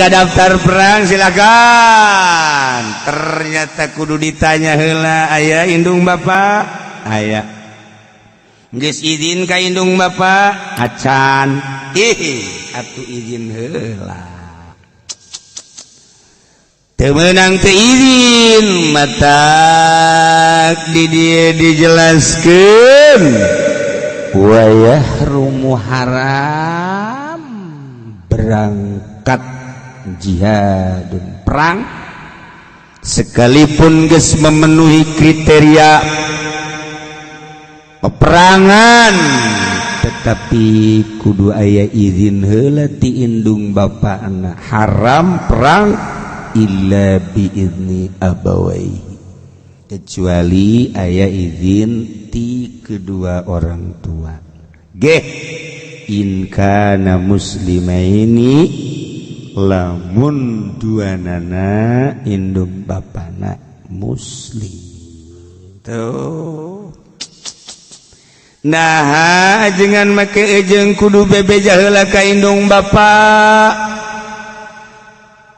daftar perang silakan. Ternyata kudu ditanya heula, aya indung bapak? Aya. Geus izin ka indung bapak? Acan. Atuh izin heula. Teu meunang teu izin, matak di dieu dijelaskeun. Wa yahrumu haram berangkat jihadun perang sekalipun geus memenuhi kriteria peperangan tetapi kudu aya izin heula ti indung bapana. Haram perang illa biizni abawaihi, kecuali aya izin ti kedua orang tua. In kana muslimaini, lamun duanana indung bapana muslim. Tuh. Nah, jangan make ejeng kudu bebeja heula ka indung bapak.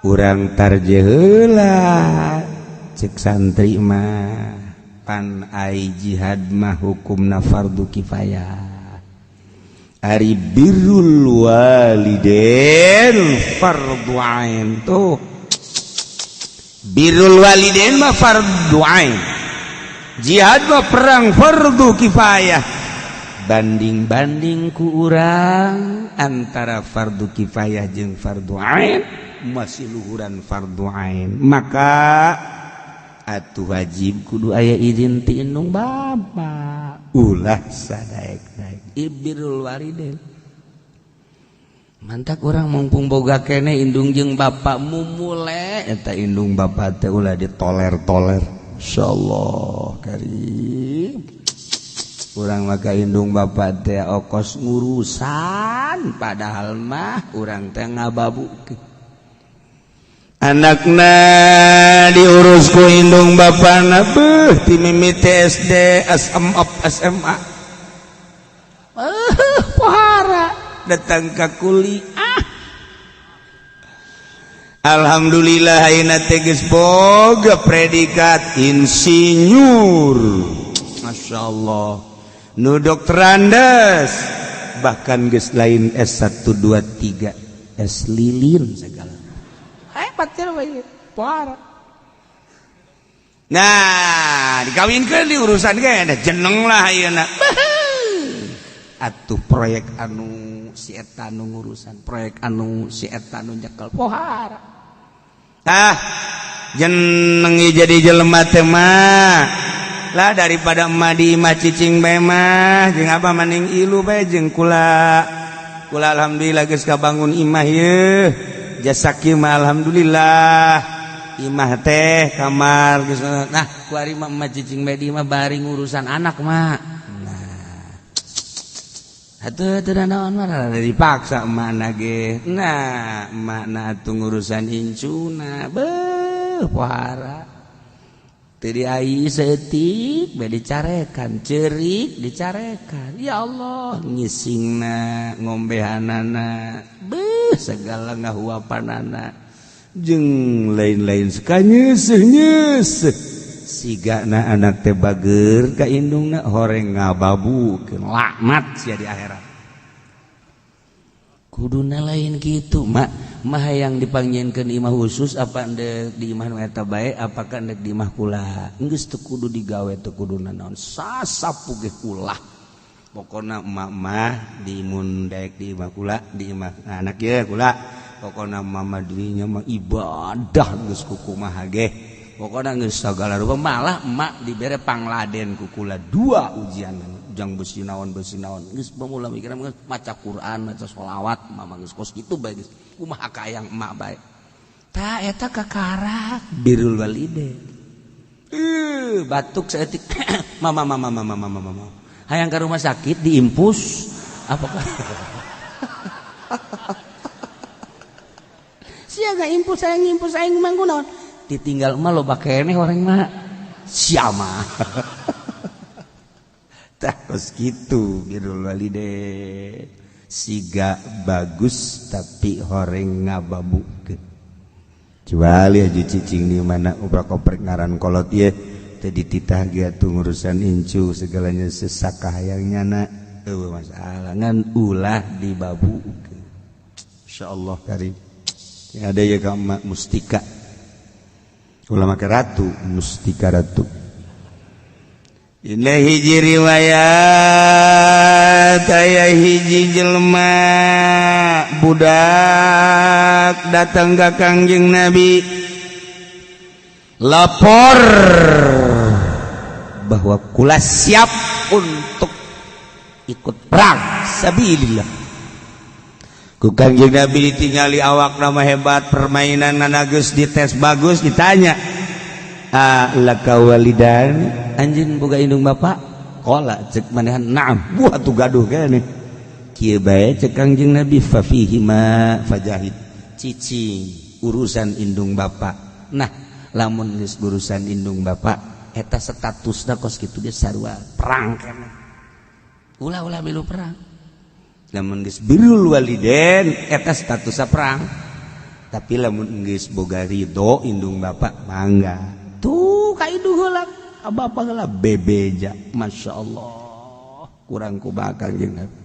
Urang tarje heula cek santri mah pan ai jihad mah hukumna fardu kifayah. Ari birrul walidain fardu ain. Tuh, birrul walidain mah fardu ain, jihad mah perang fardu kifayah. Banding-banding ku urang antara fardu kifayah jeung fardu ain, masih luhuran fardu ain, maka atuh wajib kudu aya izin ti indung bapa. Ulah sadaek-daek ibirul walidain. Mantak urang mumpung boga kene indung jeung bapa mumule eta indung bapa teh ulah ditoler-toler. Insyaallah karim. Urang maka indung bapa teh okos ngurusan padahal mah urang teh ngababukeun. Anakna diurus ku indung bapana beuh ti mimiti SD, SMA. Pohara datang ka kuliah. Alhamdulillah ayeuna teh geus boga predikat insinyur. Masyaallah. Nu dokterandes bahkan geus lain S1 2 3, S lilin segala. Nah, dikawinkeun di urusan ge ada jeneng lah ayeuna. Atuh proyek anu si eta nu ngurusan, proyek anu si eta nu nyekel pohara. Jeneng jadi jelema teh mah lah daripada emah di imah cicing bae mah jeung abah maning ilu bae jeung kula alhamdulillah geus kabangun imah yeuh. Jasaki mah alhamdulillah imah teh kamar geus. Nah ku ari mah emah cicing bae di mah bari ngurusan anak mah. Nah atuh naon mah dipaksa emakna ge. Nah emakna atuh ngurusan incuna beuh pohara teu diai seetik bae dicarekan, ceurik dicarekan. Ya Allah ngisingna ngombehanana beuh segala ngahuapanana jeung lain-lain sakanyeuseut-nyeuseut. Sigana anak teh bageur ka indungna horeng ngababukeun laknat sia di akhirat. Kuduna lain kitu mah hayang dipanggieunkeun imah khusus apa endek di imah nu eta bae apakah endek di imah kula. Geus teu kudu digawe teu kuduna naon sasapu ge ulah. Pokona emak-emak di mun daek di imah kula di imah anak ye kula. Pokona mama dirinya mah ibadah geus ku kumaha ge. Pokona geus sagala rupa malah emak dibere pangladen ku kula 2 ujian jang beusi naon geus bamula mikirna geus maca Quran maca sholawat mama geus kos kitu bae geus kumaha kayang emak bae. Tah eta kakara birrul walidain. Batuk saeutik mama hayang ke rumah sakit diimpus apakah sia ga impus aing manggu naon ditinggal mah loba keneh horeng mah sia mah tah kos kitu birrul walidain siga bagus tapi horeng ngababukeun. kecuali aja cicing di mana ubah koprek ngaran kolot ya tadi titah gitu ngurusan incu segalanya sesak kahayangnya nak masalah ngan ulah di babu insyaallah karim yang ada ya kama mustika ulama ke ratu mustika ratu ini hiji riwayat aya hiji jelma budak datang ke Kangjeng Nabi lapor bahwa kula siap untuk ikut perang sabilillah. Ku Kangjeng Nabi ditingali awak nama hebat permainan nanageus dites bagus ditanya laka walidan anjeun boga indung bapak qala cek manehan naam buah tu gaduh kene kieu bae cek Kangjeng Nabi fa fihi ma fajahid cicing urusan indung bapak nah lamun geus urusan indung bapak eta statusna kos kitu ge sarua perang kana ulah-ulah milu perang lamun geus birrul waliden eta statusna perang tapi lamun geus boga ridho indung bapak mangga tuh kaidu heula abapa heula bebeja masyaallah kurang kumaha Kangjeng Nabi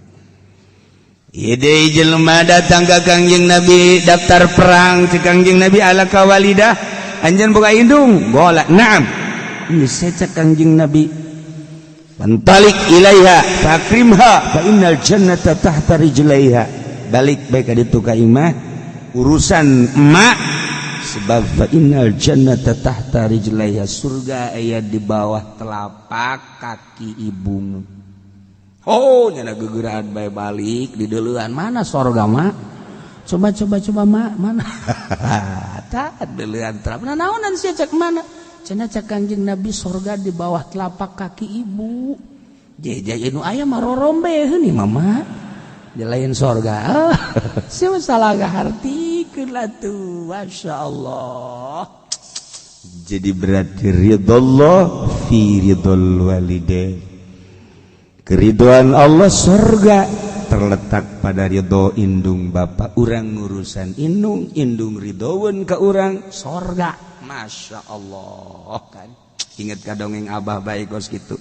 ide jelema datang ka Kangjeng Nabi daftar perang ke Kangjeng Nabi ala kawalidah anjeun boga indung gola naam ini secak Kangjeng Nabi pantalik ilaiha fakrimha fa innal jannata tahta rijlaiha balik baik ka ditu ka imah urusan emak sebab fa innal jannata tahta rijlaiha surga aya di bawah telapak kaki ibumu oh nyana gegeuraan bae balik di deuleuan mana sorga mak coba mak mana tah deuleuan terap naonan sia cek mana cenah cek Kangjeng Nabi sorga di bawah telapak kaki ibu jejak anu aya mah rorombe heuni mama di lain sorga sia salah ngahartikeun lah tuh masyaallah jadi berarti ridallah fi ridal walidain keriduan Allah surga terletak pada ridho indung bapak urang ngurusan indung ridhoeun ka urang surga masyaallah kan inget ka dongeng abah bae kos kitu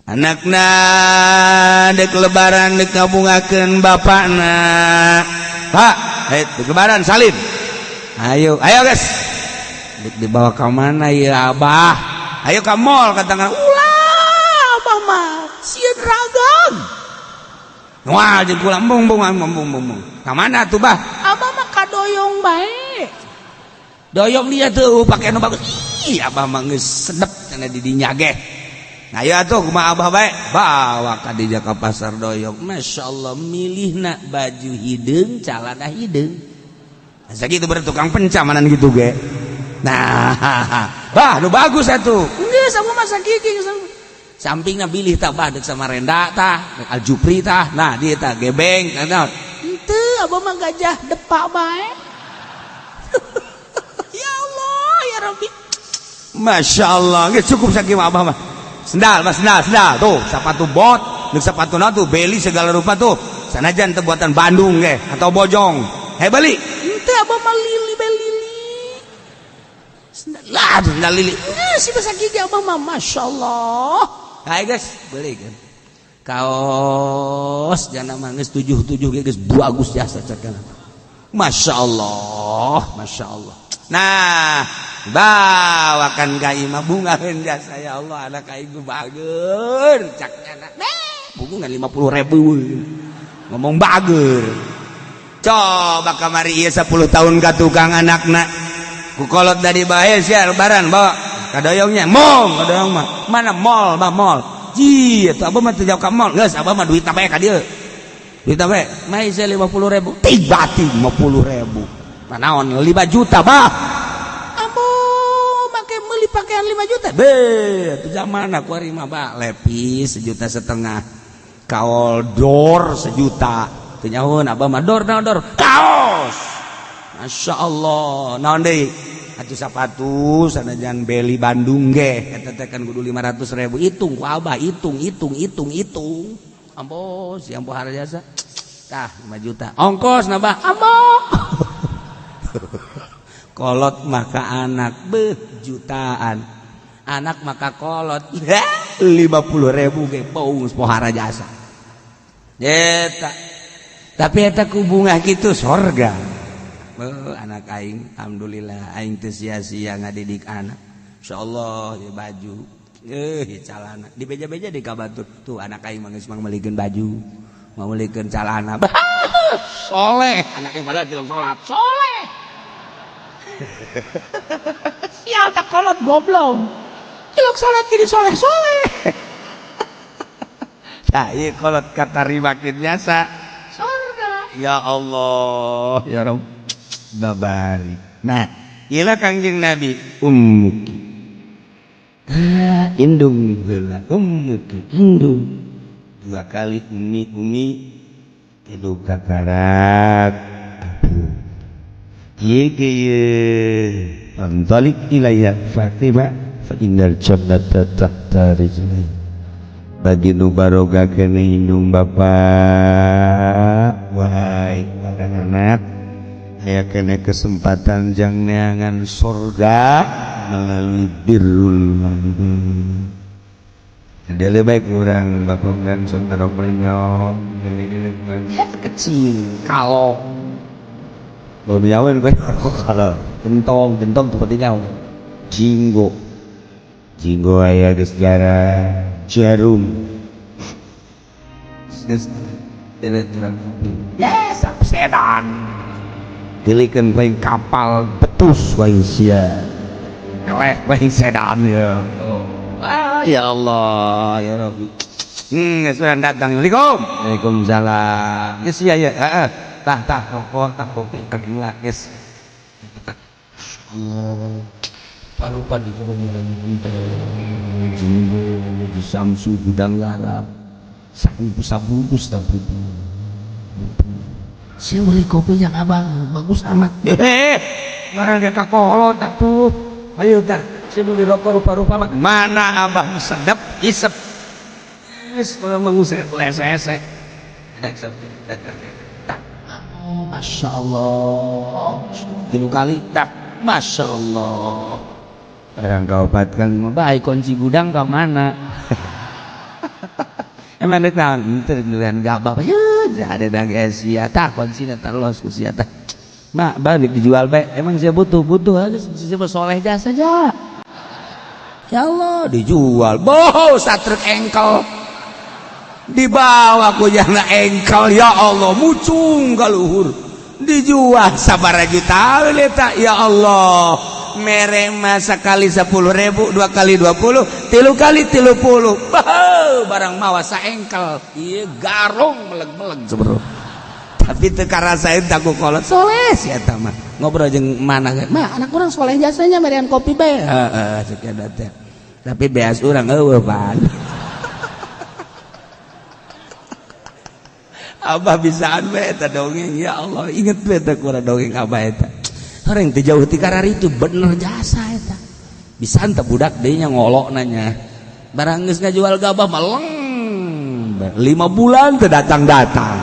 anakna dek lebaran dek ngabungakeun bapakna pak dek lebaran salin ayo guys dek dibawa ka mana ya abah ayo ka mall katanya ulah abah mah sieun ragang wah jeung kula embung ka mana tuh bah abah mah ka doyong bae doyong dia tuh pake anu bagus ih abah mah geus sedep cenah di dinya ge nah ya tuh kumaha abah bae bawa ka di ka pasar doyong masyaallah milihna baju hideung calana hideung asa kitu berarti tukang pencamanan gitu ge nah bah nu bagus atuh geus abah mah sakiking sampingna bilih tah bah deuk Samarenda tah Aljupri tah nah dieu tah gebeng nah henteu abah mah gajah depa bae ya Allah ya Rabbi masyaallah geus cukup sakieu abah mah sendal tuh sepatu bot deuk sapatuna tuh beli segala rupa tuh sanajan teu buatan Bandung ge atau Bojong beli henteu abah mah lili sendal lili si basaki abah mah masyaallah hai guys beli kan kaos jangan mah geus 77 ge geus bagus jasa cekan masyaallah nah bawakan ka imah bungaheun jasa ya Allah anak aing bageur cak anak bunga 50.000 ngomong bageur coba kamari ieu 10 tahun ka tukang anakna ku kolot dari bae sia lebaran bawa kadoyongnya kadoyong mah mana mall ji eta abah mah teu jauh ka mall geus abah mah duitna bae ka dieu duitna bae mai sia 50.000 tiba 50.000 naon 5 juta bah ambo make meuli pakaian 5 juta be teu zamanna kuari mah bah lepis 1,5 juta kaol dor 1 juta teu nyahoun abah mah dor kaos masyaallah naon deui atuh sapatu sanajan beli Bandung ge eta teh kan kudu 500.000 hitung ku abah hitung ambo si ambo harjasa tah 5 juta ongkos nabah ambo kolot maka anak jutaan anak maka kolot 50.000 ge paung pohara jasa eta tapi eta ku bunga kitu sorga anak aing alhamdulillah aing teu sia-sia ngadidik anak insyaallah ya baju calana di beja-beja di kabatur tuh anak aing manggeus meulikeun baju mau meulikeun calana soleh anak aing padahal tidak salat soleh sial tak kolot goblok ilok salat kini soleh-soleh nah iya kolot kata rimakin biasa surga ya Allah ya Rabb babari nah ilah kangjeng Nabi ummuki indung heula ummuki indung dua kali umi tilu kakarak Antalik ilayya Fatimah fa innal jannata tahta rijlain bagi nu barokah kena indung bapak wahai anak aya kena kesempatan jang neangan surga melalui birrul ada baik orang bapak dan saudara beliau kecil kalau belum nyawain gue kalau gentong seperti kau jinggo ayah gesgara jarum sedan dilikan paling kapal betus waisia kelek paling sedan ya ya Allah ya Rabbi sudah datang Assalamualaikum Waalaikumsalam yes ya ya tah kok kagila guys parupan di Samsu gudang garam sabungkus tapi saya beli kopi yang abang bagus amat barang kita kolot atuh ayo dah saya beli rokok rupa-rupa mana abang sedap isep kalau mengusir lese Masya Allah tilu kali tak Masya Allah yang kau obatkan baik kunci gudang ke mana emang ada kan terdulian gak apa-apa ya ada daging Asia tak kunci nanti los usia tak mak balik dijual baik emang saya butuh aja saya bersoleh jasa aja ya Allah dijual boh satrek engkel dibawa ku jana engkel ya Allah mucung galuhur dijual sabara juta leta ya Allah merema sekali 10.000 2 kali 20 3 kali 30 barang mawa saengkel iya garong meleg-meleg sebro tapi teu karasaeun taku kolot soleh sia eta mah ngobrol jeung mana mah anak urang soleh jasanya merian kopi bae heeh cek eta teh tapi beas urang eueuh pan Abah bisaan we eta dongeng ya Allah inget we eta kurang dongeng abah eta orang teu jauh ti karari itu bener jasa eta bisaan teh budak deui nya ngolok nanya barang geus ngajual gabah mah leng 5 bulan teu datang-datang